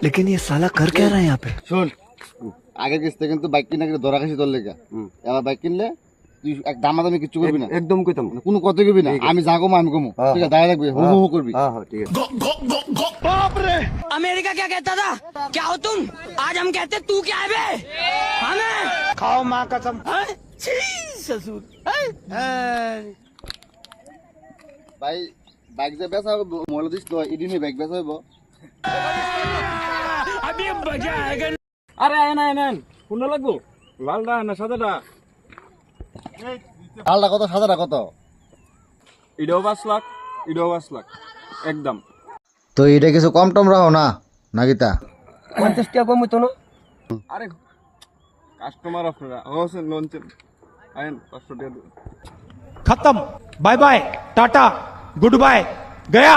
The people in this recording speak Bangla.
लेकिन ये साला कर क्या रहा है यहाँ पे? শোন আগের কিস্তি কিন্তু বাইক কিনা কিন্তু ধরা খাইছি তোর লেগা এবার বাইক কিনলে তুই এক দামাদামি কিচ্ছু করবি না একদম কইতাম না। কোনো কথা করবি না আমি যা কমো আমি কমো ঠিক আছে দাঁড়িয়ে থাকবি হু হু হু করবি হ্যাঁ হ্যাঁ ঠিক আছে। अमेरिका क्या कहता था? क्या हो तुम? आज हम कहते तू क्या है बे? हमें खाओ माँ कसम। ससुर ভাই বাইক যে বেচা হবে মোবাইল দিস তো এদিনই বাইক বেচা হইব अभी मजा आएगा। আরে আয়ন আয়ন কোনটা লাগবো লালটা না সাদাটা? লালটা কত সাদাটা কত এটাও 5 লাখ এটাও 5 লাখ একদম। তো এটা কিছু কম টম রাখো না নাকিতা 50 টাকা কম হইতো না? আরে কাস্টমার আপনারা হোসেন লঞ্চেন আয়ন 500 টাকা দিন। खत्म bye bye tata good bye गया